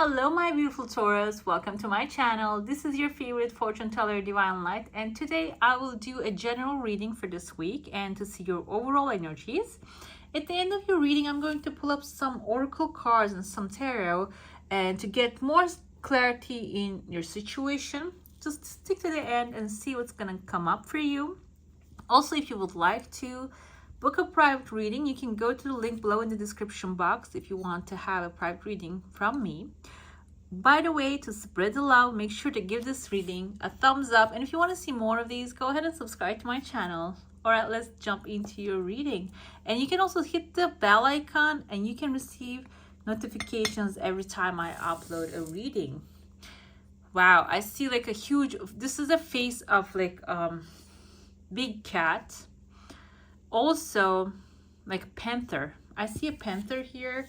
Hello my beautiful Taurus, welcome to my channel. This is your favorite fortune teller, Divine Light, and today I will do a general reading for this week and to see your overall energies. At the end of your reading, I'm going to pull up some oracle cards and some tarot and to get more clarity in your situation. Just stick to the end and see what's going to come up for you. Also, if you would like to book a private reading, you can go to the link below in the description box if you want to have a private reading from me. By the way, to spread the love, make sure to give this reading a thumbs up. And if you want to see more of these, go ahead and subscribe to my channel. All right, let's jump into your reading. And you can also hit the bell icon and you can receive notifications every time I upload a reading. Wow, I see like a huge, this is a face of like big cat. Also like a panther. I see a panther here,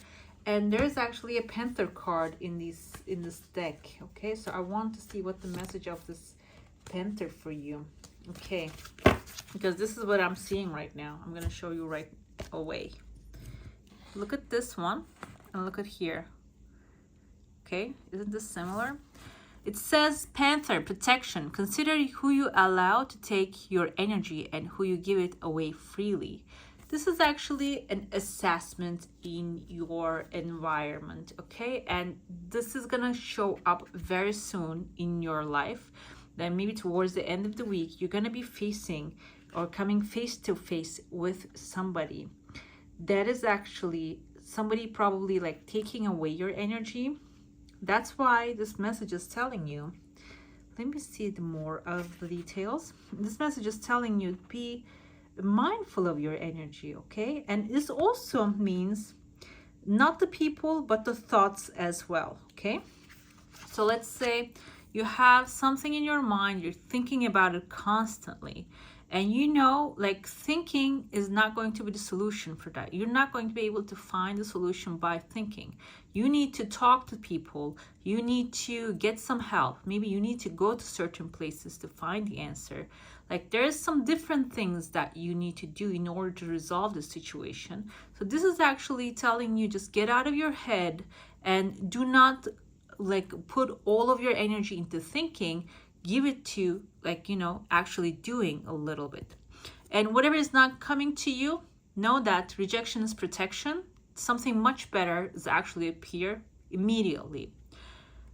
and there's actually a panther card in this deck. Okay, so I want to see what the message of this panther for you. Okay, because this is what I'm seeing right now. I'm gonna show you right away. Look at this one and look at here. Okay, isn't this similar? It says Panther protection. Consider who you allow to take your energy and who you give it away freely. This is actually an assessment in your environment, okay? And this is gonna show up very soon in your life. Then maybe towards the end of the week, you're gonna be facing or coming face to face with somebody. That is actually somebody probably like taking away your energy. That's why this message is telling you. Let me see more of the details. This message is telling you to be mindful of your energy, okay? And this also means not the people, but the thoughts as well, okay? So let's say you have something in your mind, you're thinking about it constantly. And you know, like thinking is not going to be the solution for that. You're not going to be able to find the solution by thinking. You need to talk to people. You need to get some help. Maybe you need to go to certain places to find the answer. Like there's some different things that you need to do in order to resolve the situation. So this is actually telling you just get out of your head and do not like put all of your energy into thinking. Give it to like, you know, actually doing a little bit. And whatever is not coming to you, know that rejection is protection. Something much better is actually appear immediately.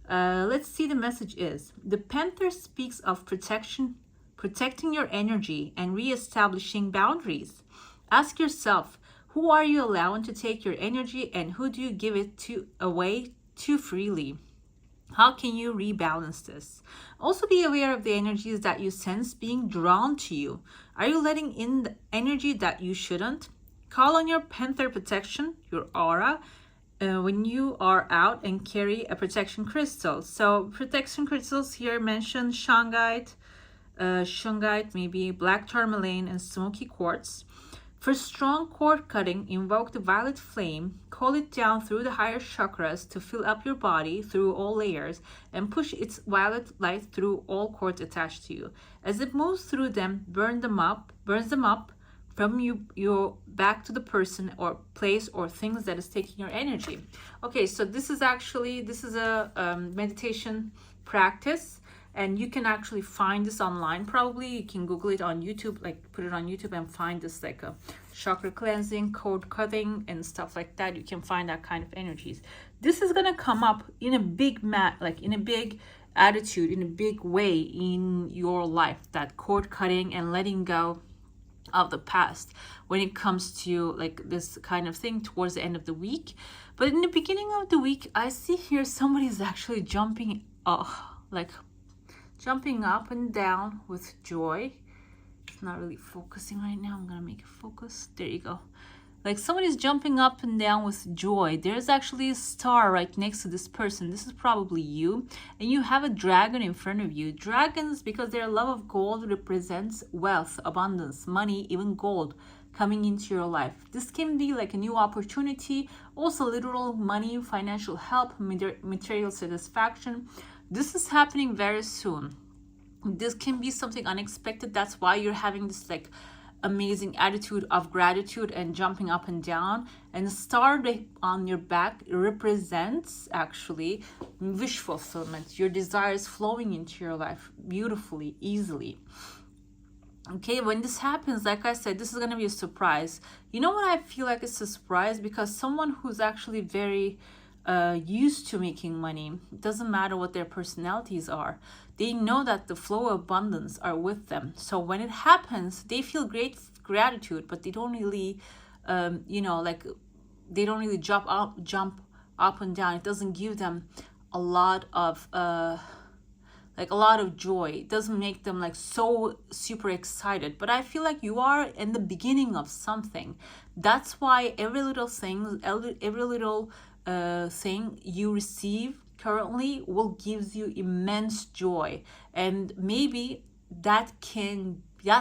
Let's see the message is. The Panther speaks of protection, protecting your energy and reestablishing boundaries. Ask yourself, who are you allowing to take your energy and who do you give it to away too freely? How can you rebalance this? Also be aware of the energies that you sense being drawn to you. Are you letting in the energy that you shouldn't? Call on your Panther protection, your aura, when you are out and carry a protection crystal. So protection crystals here mention shungite, maybe black tourmaline and smoky quartz. For strong cord cutting, invoke the violet flame, call it down through the higher chakras to fill up your body through all layers and push its violet light through all cords attached to you. As it moves through them, burns them up from you back to the person or place or things that is taking your energy. Okay, so this is a meditation practice. And you can actually find this online. Probably you can Google it on YouTube, like put it on YouTube and find this like a chakra cleansing, cord cutting and stuff like that. You can find that kind of energies. This is gonna come up in a big like in a big attitude, in a big way in your life, that cord cutting and letting go of the past when it comes to like this kind of thing towards the end of the week. But in the beginning of the week, I see here somebody's actually jumping up and down with joy. It's not really focusing right now. I'm gonna make it focus. There you go. Like somebody's jumping up and down with joy. There's actually a star right next to this person. This is probably you. And you have a dragon in front of you. Dragons, because their love of gold represents wealth, abundance, money, even gold coming into your life. This can be like a new opportunity, also literal money, financial help, material satisfaction. This is happening very soon. This can be something unexpected. That's why you're having this like amazing attitude of gratitude and jumping up and down. And the star on your back represents actually wish fulfillment, your desires flowing into your life beautifully, easily. Okay, when this happens, like I said, this is going to be a surprise. You know what I feel like it's a surprise? Because someone who's actually very used to making money, it doesn't matter what their personalities are, they know that the flow of abundance are with them. So when it happens, they feel great gratitude, but they don't really, like they don't really jump up and down. It doesn't give them a lot of joy. It doesn't make them like so super excited. But I feel like you are in the beginning of something. That's why every little thing you receive currently will gives you immense joy. And maybe that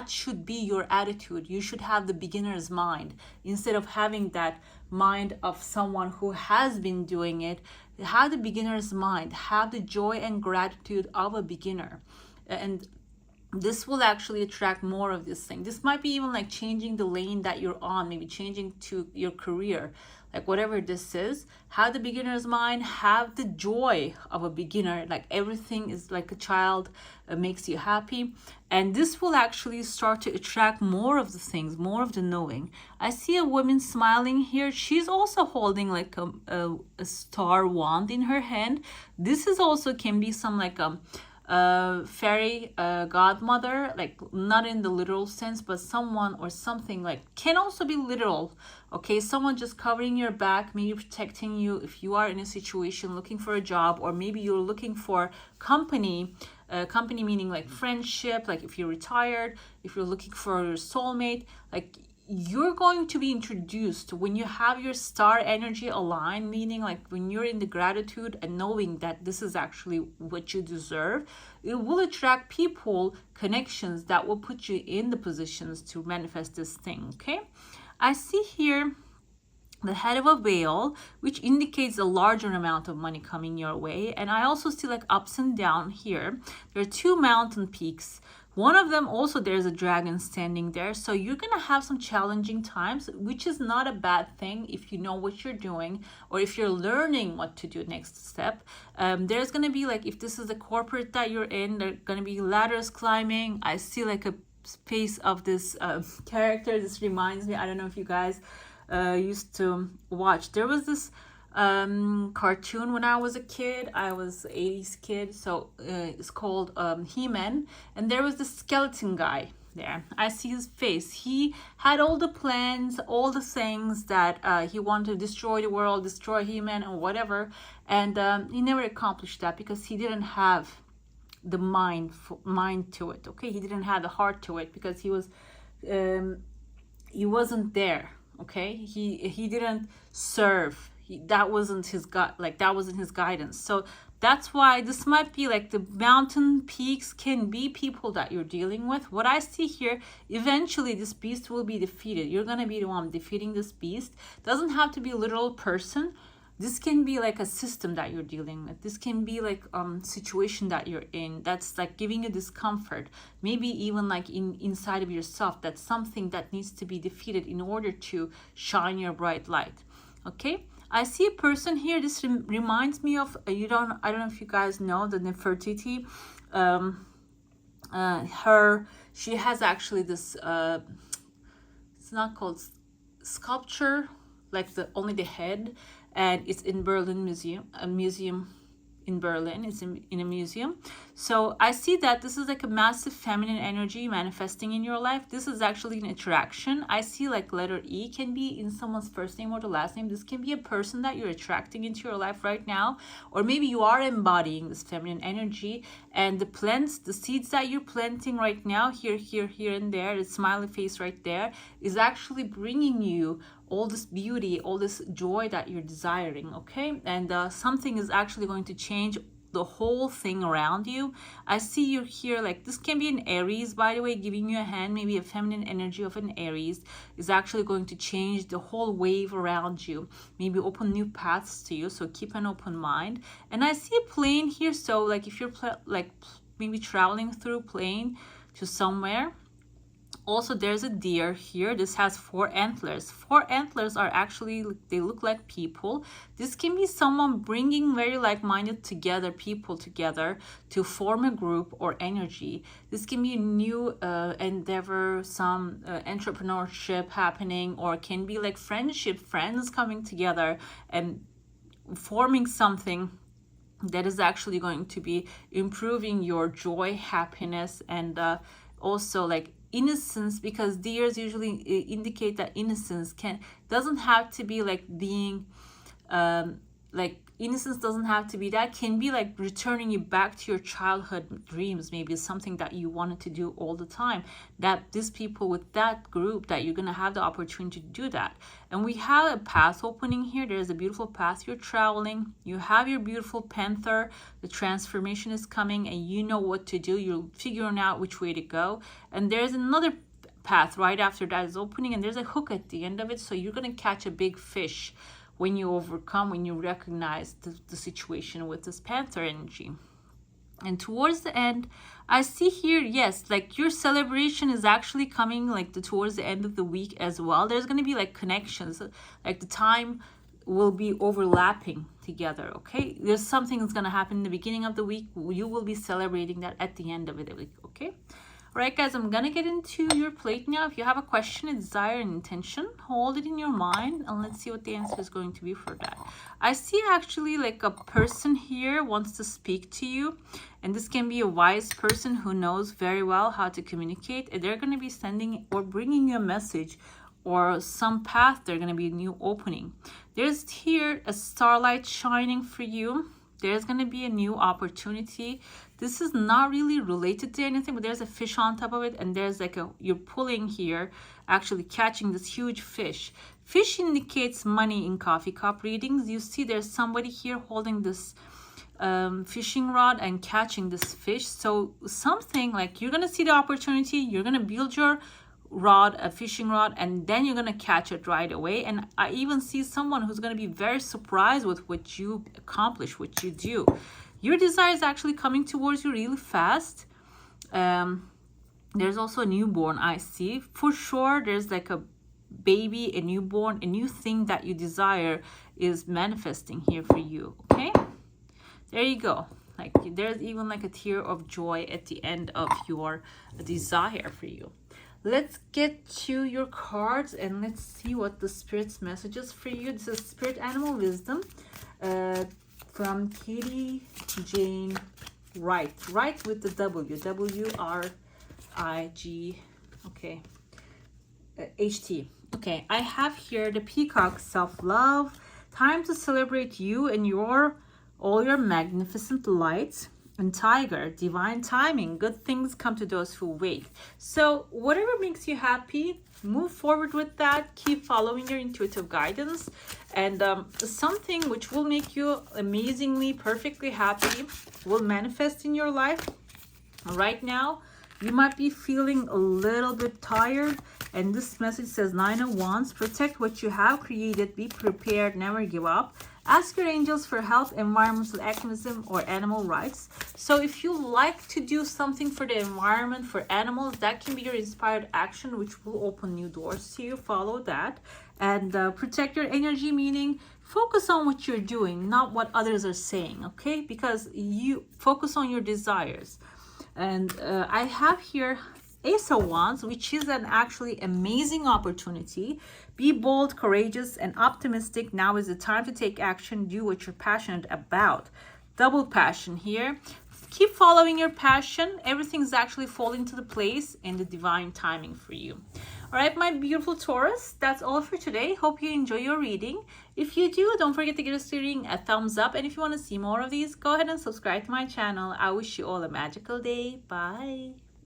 should be your attitude. You should have the beginner's mind instead of having that mind of someone who has been doing it. Have the beginner's mind, have the joy and gratitude of a beginner, and this will actually attract more of this thing. This might be even like changing the lane that you're on, maybe changing to your career, like whatever this is. Have the beginner's mind, have the joy of a beginner, like everything is like a child, makes you happy. And this will actually start to attract more of the things, more of the knowing. I see a woman smiling here. She's also holding like a star wand in her hand. This is also can be some like fairy godmother, like not in the literal sense, but someone or something, like can also be literal. Okay, someone just covering your back, maybe protecting you if you are in a situation looking for a job, or maybe you're looking for company meaning like friendship, like if you're retired, if you're looking for your soulmate, like you're going to be introduced when you have your star energy aligned, meaning like when you're in the gratitude and knowing that this is actually what you deserve, it will attract people, connections that will put you in the positions to manifest this thing. Okay, I see here the head of a whale, which indicates a larger amount of money coming your way. And I also see like ups and down here. There are two mountain peaks. One of them also, there's a dragon standing there. So you're going to have some challenging times, which is not a bad thing if you know what you're doing, or if you're learning what to do next step. There's going to be like, if this is a corporate that you're in, there are going to be ladders climbing. I see like a space of this character. This reminds me, I don't know if you guys used to watch. There was this cartoon when I was a kid. I was 80s kid, so it's called He-Man, and there was the skeleton guy there. I see his face. He had all the plans, all the things that he wanted to destroy the world, destroy He-Man or whatever, and he never accomplished that because he didn't have the mind to it. Okay, he didn't have the heart to it because he wasn't there. Okay, he didn't serve. That wasn't his guidance. So that's why this might be like the mountain peaks can be people that you're dealing with. What I see here, eventually this beast will be defeated. You're gonna be the one defeating this beast. Doesn't have to be a literal person. This can be like a system that you're dealing with. This can be like situation that you're in that's like giving you discomfort. Maybe even like inside of yourself, that's something that needs to be defeated in order to shine your bright light. Okay, I see a person here. This reminds me of I don't know if you guys know the Nefertiti. She has actually this it's not called sculpture, like only the head, and it's in Berlin museum, a museum in Berlin. It's in a museum. So I see that this is like a massive feminine energy manifesting in your life. This is actually an attraction. I see like letter E can be in someone's first name or the last name. This can be a person that you're attracting into your life right now, or maybe you are embodying this feminine energy, and the plants, the seeds that you're planting right now, here and there, the smiley face right there, is actually bringing you all this beauty, all this joy that you're desiring. Okay, and something is actually going to change the whole thing around you. I see you here, like this can be an Aries, by the way, giving you a hand. Maybe a feminine energy of an Aries is actually going to change the whole wave around you, maybe open new paths to you. So keep an open mind. And I see a plane here. So like if you're maybe traveling through plane to somewhere, Also, there's a deer here. This has 4 antlers. 4 antlers are actually, they look like people. This can be someone bringing very like-minded together, people together to form a group or energy. This can be a new endeavor, some entrepreneurship happening, or can be like friendship, friends coming together and forming something that is actually going to be improving your joy, happiness, and also like innocence, because deers usually indicate that innocence doesn't have to be like being like innocence doesn't have to be that, can be like returning you back to your childhood dreams. Maybe it's something that you wanted to do all the time, that these people with that group, that you're gonna have the opportunity to do that. And we have a path opening here. There's a beautiful path you're traveling. You have your beautiful panther. The transformation is coming and you know what to do. You're figuring out which way to go. And there's another path right after that is opening, and there's a hook at the end of it. So you're gonna catch a big fish when you overcome, when you recognize the situation with this panther energy. And towards the end, I see here, yes, like your celebration is actually coming like towards the end of the week as well. There's going to be like connections, like the time will be overlapping together, okay? There's something that's going to happen in the beginning of the week. You will be celebrating that at the end of the week, okay? All right, guys, I'm going to get into your plate now. If you have a question, a desire, an intention, hold it in your mind and let's see what the answer is going to be for that. I see actually like a person here wants to speak to you, and this can be a wise person who knows very well how to communicate. And they're going to be sending or bringing you a message or some path. They're going to be a new opening. There's here a starlight shining for you. There's going to be a new opportunity. This is not really related to anything, but there's a fish on top of it, and there's like you're pulling here, actually catching this huge fish. Fish indicates money in coffee cup readings. You see there's somebody here holding this fishing rod and catching this fish. So something like you're going to see the opportunity, you're going to build your rod, a fishing rod, and then you're going to catch it right away. And I even see someone who's going to be very surprised with what you accomplish, what you do. Your desire is actually coming towards you really fast. There's also a newborn I see. For sure, there's like a baby, a newborn, a new thing that you desire is manifesting here for you, okay? There you go. Like there's even like a tear of joy at the end of your desire for you. Let's get to your cards and let's see what the Spirit's messages for you. This is Spirit Animal Wisdom from Katie Jane Wright. Wright with the W. W-R-I-G. Okay. H-T. Okay. I have here the Peacock Self-Love. Time to celebrate you and all your magnificent lights. And Tiger, divine timing. Good things come to those who wait. So whatever makes you happy, move forward with that. Keep following your intuitive guidance. And something which will make you amazingly, perfectly happy will manifest in your life. Right now, you might be feeling a little bit tired. And this message says 9 of Wands. Protect what you have created. Be prepared. Never give up. Ask your angels for help, environmental activism, or animal rights. So if you like to do something for the environment, for animals, that can be your inspired action, which will open new doors to you. Follow that. And protect your energy, meaning focus on what you're doing, not what others are saying, okay? Because you focus on your desires. And I have here Ace of Wands, which is an actually amazing opportunity. Be bold, courageous, and optimistic. Now is the time to take action. Do what you're passionate about. Double passion here. Keep following your passion. Everything's actually falling into the place in the divine timing for you. All right, my beautiful Taurus, that's all for today. Hope you enjoy your reading. If you do, don't forget to give this reading a thumbs up. And if you want to see more of these, go ahead and subscribe to my channel. I wish you all a magical day. Bye.